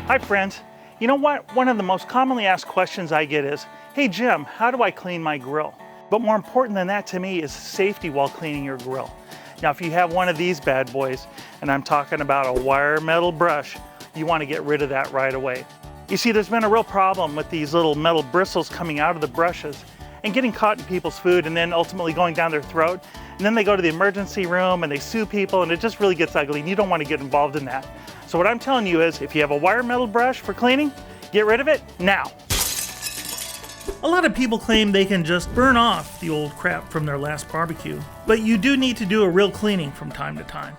Hi friends. You know what? One of the most commonly asked questions I get is, hey Jim, how do I clean my grill? But more important than that to me is safety while cleaning your grill. Now if you have one of these bad boys, and I'm talking about a wire metal brush, you want to get rid of that right away. You see, there's been a real problem with these little metal bristles coming out of the brushes and getting caught in people's food and then ultimately going down their throat. And then they go to the emergency room and they sue people and it just really gets ugly and you don't want to get involved in that. So what I'm telling you is, if you have a wire metal brush for cleaning, get rid of it now. A lot of people claim they can just burn off the old crap from their last barbecue, but you do need to do a real cleaning from time to time.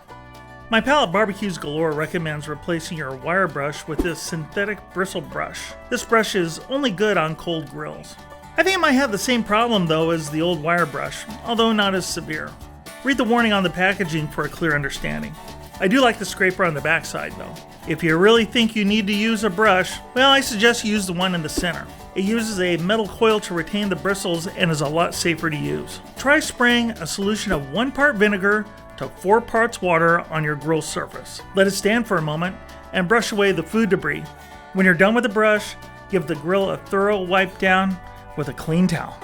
My pal at Barbecues Galore recommends replacing your wire brush with this synthetic bristle brush. This brush is only good on cold grills. I think it might have the same problem though as the old wire brush, although not as severe. Read the warning on the packaging for a clear understanding. I do like the scraper on the backside though. If you really think you need to use a brush, well, I suggest you use the one in the center. It uses a metal coil to retain the bristles and is a lot safer to use. Try spraying a solution of 1 part vinegar to 4 parts water on your grill surface. Let it stand for a moment and brush away the food debris. When you're done with the brush, give the grill a thorough wipe down with a clean towel.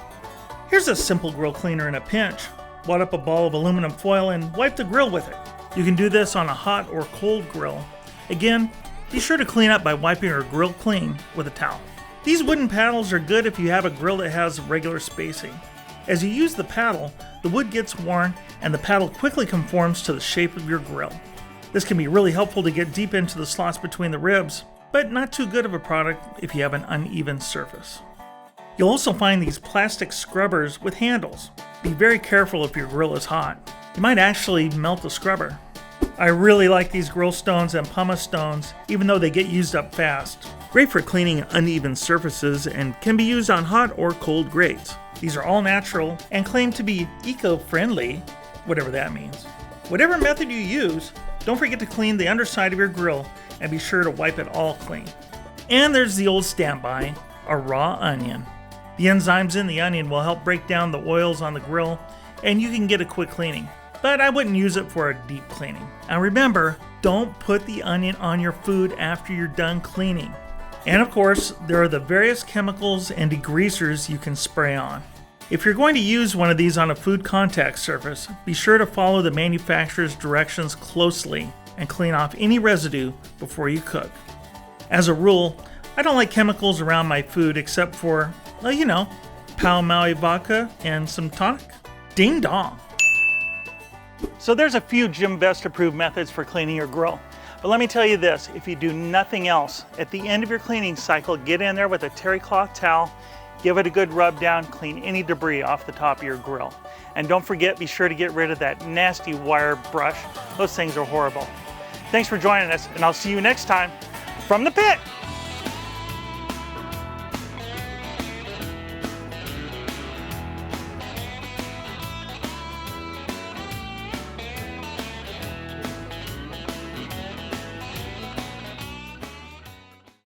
Here's a simple grill cleaner in a pinch. Wad up a ball of aluminum foil and wipe the grill with it. You can do this on a hot or cold grill. Again, be sure to clean up by wiping your grill clean with a towel. These wooden paddles are good if you have a grill that has regular spacing. As you use the paddle, the wood gets worn and the paddle quickly conforms to the shape of your grill. This can be really helpful to get deep into the slots between the ribs, but not too good of a product if you have an uneven surface. You'll also find these plastic scrubbers with handles. Be very careful if your grill is hot. You might actually melt the scrubber. I really like these grill stones and pumice stones, even though they get used up fast. Great for cleaning uneven surfaces and can be used on hot or cold grates. These are all natural and claim to be eco-friendly, whatever that means. Whatever method you use, don't forget to clean the underside of your grill and be sure to wipe it all clean. And there's the old standby, a raw onion. The enzymes in the onion will help break down the oils on the grill and you can get a quick cleaning. But I wouldn't use it for a deep cleaning. And remember, don't put the onion on your food after you're done cleaning. And of course, there are the various chemicals and degreasers you can spray on. If you're going to use one of these on a food contact surface, be sure to follow the manufacturer's directions closely and clean off any residue before you cook. As a rule, I don't like chemicals around my food except for, well, you know, Pau Maui vodka and some tonic. Ding dong. So there's a few Jimm Vest approved methods for cleaning your grill. But let me tell you this, if you do nothing else, at the end of your cleaning cycle, get in there with a terry cloth towel, give it a good rub down, clean any debris off the top of your grill. And don't forget, be sure to get rid of that nasty wire brush. Those things are horrible. Thanks for joining us, and I'll see you next time from the pit.